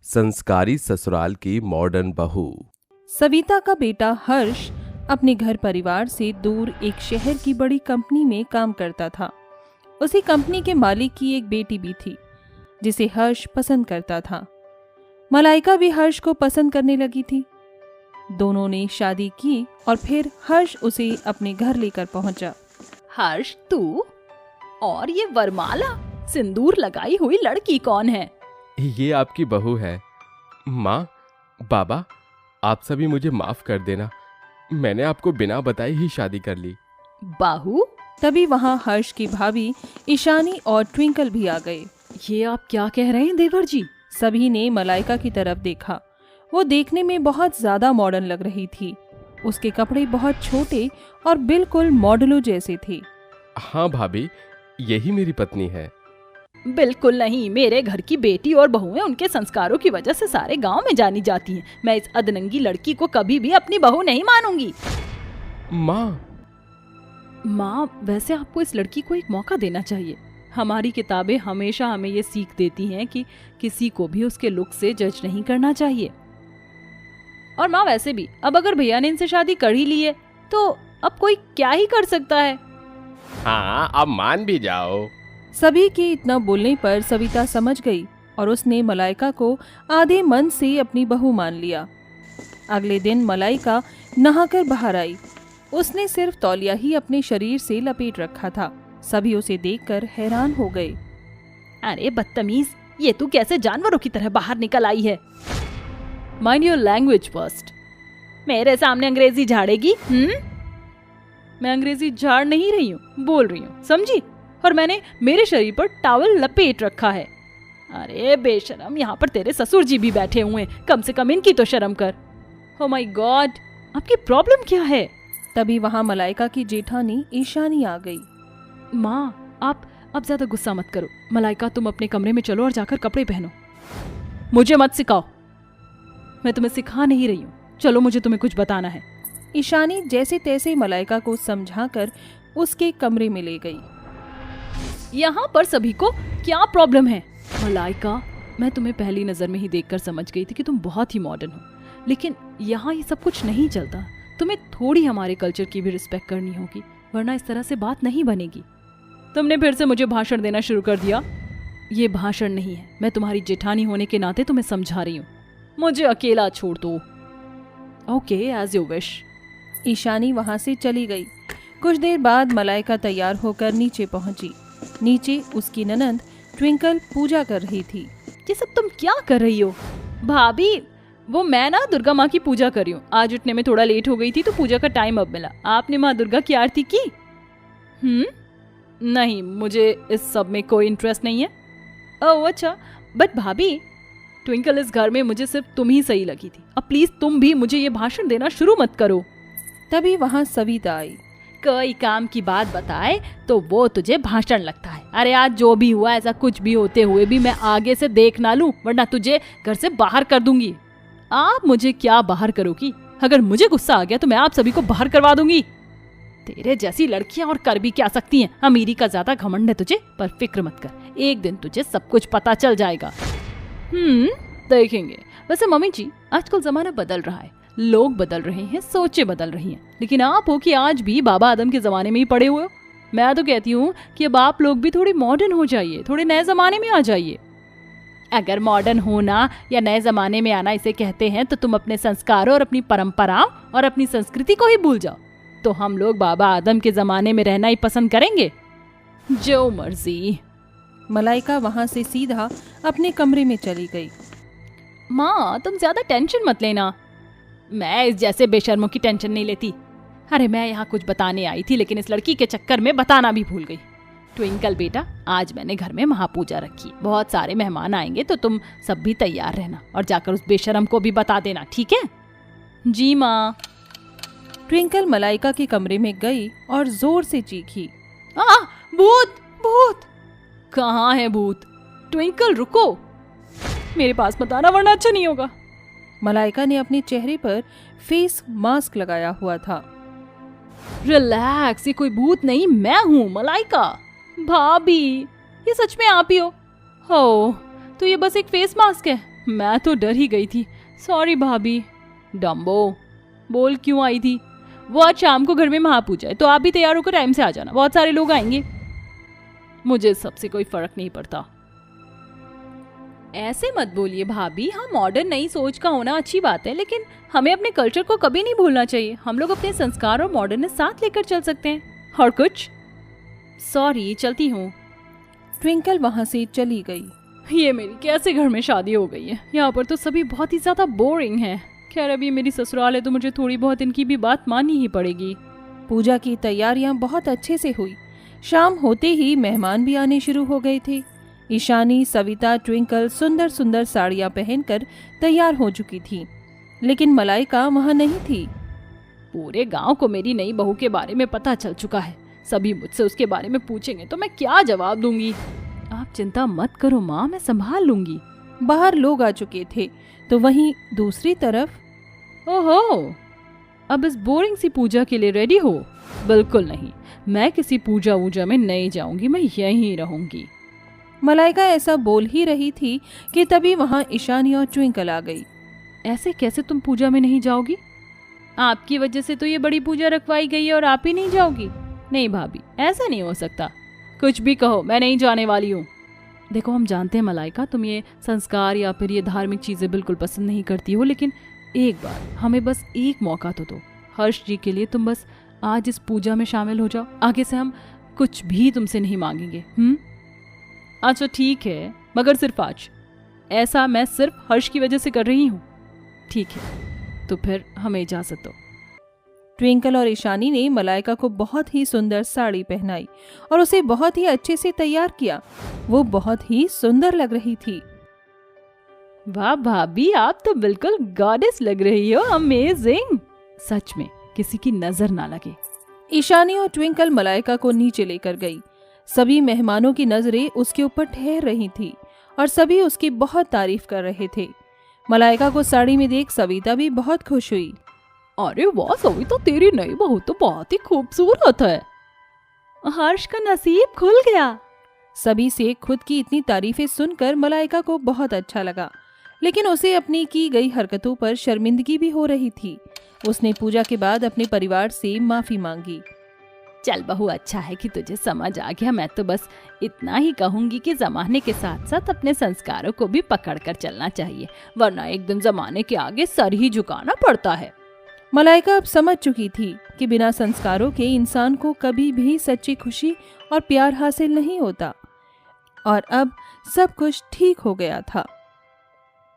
संस्कारी ससुराल की मॉडर्न बहू। सविता का बेटा हर्ष अपने घर परिवार से दूर एक शहर की बड़ी कंपनी में काम करता था। उसी कंपनी के मालिक की एक बेटी भी थी जिसे हर्ष पसंद करता था। मलाइका भी हर्ष को पसंद करने लगी थी। दोनों ने शादी की और फिर हर्ष उसे अपने घर लेकर पहुंचा। हर्ष, तू और ये वरमाला सिंदूर लगाई हुई लड़की कौन है? ये आपकी बहू है। माँ, बाबा, आप सभी मुझे माफ कर देना। मैंने आपको बिना बताए ही शादी कर ली। बहू? तभी वहां हर्ष की भाभी ईशानी और ट्विंकल भी आ गए। ये आप क्या कह रहे हैं देवर जी? सभी ने मलाइका की तरफ देखा। वो देखने में बहुत ज्यादा मॉडर्न लग रही थी। उसके कपड़े बहुत छोटे और बिल्कुल मॉडलों जैसे थे। हाँ भाभी, यही मेरी पत्नी है। बिल्कुल नहीं, मेरे घर की बेटी और बहुएं उनके संस्कारों की वजह से सारे गांव में जानी जाती हैं। मैं इस अधनंगी लड़की को कभी भी अपनी बहू नहीं मानूंगी। माँ, वैसे आपको इस लड़की को एक मौका देना चाहिए। हमारी किताबें हमेशा हमें ये सीख देती हैं कि किसी को भी उसके लुक से जज नहीं करना चाहिए। और माँ, वैसे भी अब अगर भैया ने इनसे शादी कर ही ली है तो अब कोई क्या ही कर सकता है। हाँ, अब मान भी जाओ। सभी के इतना बोलने पर सविता समझ गई और उसने मलाइका को आधे मन से अपनी बहू मान लिया। अगले दिन मलाइका नहाकर बाहर आई। उसने सिर्फ तौलिया ही अपने शरीर से लपेट रखा था। सभी उसे देखकर हैरान हो गए। अरे बदतमीज, ये तू कैसे जानवरों की तरह बाहर निकल आई है? Mind your language first. मेरे सामने अंग्रेजी झाड़ेगी? मैं अंग्रेजी झाड़ नहीं रही हूँ, बोल रही हूँ, समझी? और मैंने मेरे शरीर पर टॉवल लपेट रखा है। अरे बेशरम, यहाँ पर तेरे ससुर जी भी बैठे हुए हैं, कम से कम इनकी तो शर्म कर। ओह माय गॉड, आपकी प्रॉब्लम क्या है? तभी वहाँ मलाइका की जेठानी ईशानी आ गई। माँ, आप अब ज्यादा गुस्सा मत करो। मलाइका, तुम अपने कमरे में चलो और जाकर कपड़े पहनो। मुझे मत सिखाओ, मैं तुम्हें सिखा नहीं रही हूँ। चलो, मुझे तुम्हें कुछ बताना है। ईशानी जैसे तैसे मलाइका को समझाकर उसके कमरे में ले गई। यहाँ पर सभी को क्या प्रॉब्लम है? मलाइका, मैं तुम्हें पहली नजर में ही देखकर समझ गई थी कि तुम बहुत ही मॉडर्न हो, लेकिन यहाँ ये सब कुछ नहीं चलता। तुम्हें थोड़ी हमारे कल्चर की भी रिस्पेक्ट करनी होगी, वरना इस तरह से बात नहीं बनेगी। तुमने फिर से मुझे भाषण देना शुरू कर दिया। ये भाषण नहीं है, मैं तुम्हारी जेठानी होने के नाते तुम्हें समझा रही हूँ। मुझे अकेला छोड़ दो। Okay, as you wish. Ishani वहां से चली गई। कुछ देर बाद मलाइका तैयार होकर नीचे पहुंची। नीचे उसकी ननंद ट्विंकल पूजा कर रही थी। ये सब तुम क्या कर रही हो? भाभी, वो मैं ना दुर्गा माँ की पूजा कर रही हूँ। आज उठने में थोड़ा लेट हो गई थी तो पूजा का टाइम अब मिला। आपने माँ दुर्गा की आरती की? नहीं, मुझे इस सब में कोई इंटरेस्ट नहीं है। ओह अच्छा, बट भाभी, ट्विंकल, इस घर में मुझे सिर्फ तुम ही सही लगी थी। अब प्लीज तुम भी मुझे ये भाषण देना शुरू मत करो। तभी वहाँ सविता आई। कोई काम की बात बताए तो वो तुझे भाषण लगता है। अरे आज जो भी हुआ, ऐसा कुछ भी होते हुए भी मैं आगे से देख ना लूं, वरना तुझे घर से बाहर कर दूंगी। आप मुझे क्या बाहर करोगी? अगर मुझे गुस्सा आ गया तो मैं आप सभी को बाहर करवा दूंगी। तेरे जैसी लड़कियां और कर भी क्या सकती हैं। अमीरी का ज्यादा घमंड है तुझे, पर फिक्र मत कर, एक दिन तुझे सब कुछ पता चल जाएगा। देखेंगे। वैसे मम्मी जी, आजकल जमाना बदल रहा है, लोग बदल रहे हैं, सोचें बदल रही हैं, लेकिन आप हो कि आज भी बाबा आदम के जमाने में ही पड़े हुए हो। मैं तो कहती हूँ कि अब आप लोग भी थोड़े मॉडर्न हो जाइए, थोड़े नए जमाने में आ जाइए। अगर मॉडर्न होना या नए जमाने में आना इसे कहते हैं तो तुम अपने संस्कारों और अपनी परंपराओं और अपनी संस्कृति को ही भूल जाओ। तो हम लोग बाबा आदम के जमाने में रहना ही पसंद करेंगे। जो मर्जी। मलाइका वहां से सीधा अपने कमरे में चली गई। माँ, तुम ज्यादा टेंशन मत लेना। मैं इस जैसे बेशर्मों की टेंशन नहीं लेती। अरे मैं यहाँ कुछ बताने आई थी, लेकिन इस लड़की के चक्कर में बताना भी भूल गई। ट्विंकल बेटा, आज मैंने घर में महापूजा रखी, बहुत सारे मेहमान आएंगे, तो तुम सब भी तैयार रहना और जाकर उस बेशर्म को भी बता देना, ठीक है? जी माँ। ट्विंकल मलाइका के कमरे में गई और जोर से चीखी, भूत भूत! कहाँ है भूत? ट्विंकल रुको, मेरे पास बताना, वरना अच्छा नहीं होगा। मलाइका ने अपने चेहरे पर फेस मास्क लगाया हुआ था। रिलैक्स, ये कोई भूत नहीं, मैं हूँ मलाइका। भाभी, ये सच में आप ही हो? तो ये बस एक फेस मास्क है, मैं तो डर ही गई थी। सॉरी भाभी। डम्बो, बोल क्यों आई थी? वो आज शाम को घर में महापूजा है, तो आप भी तैयार होकर टाइम से आ जाना, बहुत सारे लोग आएंगे। मुझे सबसे कोई फर्क नहीं पड़ता। ऐसे मत बोलिए भाभी, हाँ मॉडर्न नई सोच का होना अच्छी बात है, लेकिन हमें अपने कल्चर को कभी नहीं भूलना चाहिए। हम लोग अपने संस्कार और मॉडर्न साथ लेकर चल सकते हैं। और कुछ? सॉरी, चलती हूँ। ट्विंकल वहाँ से चली गई। ये मेरी कैसे घर में शादी हो गई है? यहाँ पर तो सभी बहुत ही ज्यादा बोरिंग है। खैर, अभी मेरी ससुराल है तो मुझे थोड़ी बहुत इनकी भी बात माननी ही पड़ेगी। पूजा की तैयारियां बहुत अच्छे से हुई। शाम होते ही मेहमान भी आने शुरू हो गए थे। ईशानी, सविता, ट्विंकल सुंदर सुंदर साड़ियां पहनकर तैयार हो चुकी थी, लेकिन मलाइका वहां नहीं थी। पूरे गांव को मेरी नई बहू के बारे में पता चल चुका है। सभी मुझसे उसके बारे में पूछेंगे तो मैं क्या जवाब दूंगी? आप चिंता मत करो माँ, मैं संभाल लूंगी। बाहर लोग आ चुके थे, तो वहीं दूसरी तरफ। ओहो, अब इस बोरिंग सी पूजा के लिए रेडी हो? बिल्कुल नहीं, मैं किसी पूजा वूजा में नहीं जाऊंगी, मैं यहीं रहूंगी। मलाइका ऐसा बोल ही रही थी कि तभी वहां ईशानी और ट्विंकल आ गई। ऐसे कैसे तुम पूजा में नहीं जाओगी? आपकी वजह से तो ये बड़ी पूजा रखवाई गई है और आप ही नहीं जाओगी? नहीं भाभी, ऐसा नहीं हो सकता। कुछ भी कहो, मैं नहीं जाने वाली हूँ। देखो, हम जानते हैं मलाइका, तुम ये संस्कार या फिर ये धार्मिक चीजें बिल्कुल पसंद नहीं करती हो, लेकिन एक बार हमें बस एक मौका तो दो। हर्ष जी के लिए तुम बस आज इस पूजा में शामिल हो जाओ। आगे से हम कुछ भी तुमसे नहीं मांगेंगे। अच्छा ठीक है, मगर सिर्फ आज। ऐसा मैं सिर्फ हर्ष की वजह से कर रही हूँ। ठीक है, तो फिर हमें इजाजत दो। ट्विंकल और ईशानी ने मलाइका को बहुत ही सुंदर साड़ी पहनाई और उसे बहुत ही अच्छे से तैयार किया। वो बहुत ही सुंदर लग रही थी। वाह भाभी, आप तो बिल्कुल गॉडेस लग रही हो। अमेजिंग। सच में किसी की नजर ना लगे। ईशानी और ट्विंकल मलाइका को नीचे लेकर गई। सभी मेहमानों की नजरें उसके ऊपर ठहर रही थी और सभी उसकी बहुत तारीफ कर रहे थे। मलाइका को साड़ी में देख सविता भी बहुत खुश हुई। अरे वाह सविता, तेरी नई बहू तो बहुत ही खूबसूरत है। हर्ष का नसीब खुल गया। सभी से खुद की इतनी तारीफें सुनकर मलाइका को बहुत अच्छा लगा, लेकिन उसे अपनी की गई हरकतों पर शर्मिंदगी भी हो रही थी। उसने पूजा के बाद अपने परिवार से माफी मांगी। चल बहू, अच्छा है कि तुझे समझ आ गया। मैं तो बस इतना ही कहूंगी कि जमाने के साथ साथ अपने संस्कारों को भी पकड़ कर चलना चाहिए, वरना एक दिन जमाने के आगे सर ही झुकाना पड़ता है। मलाइका अब समझ चुकी थी कि बिना संस्कारों के इंसान को कभी भी सच्ची खुशी और प्यार हासिल नहीं होता, और अब सब कुछ ठीक हो गया था।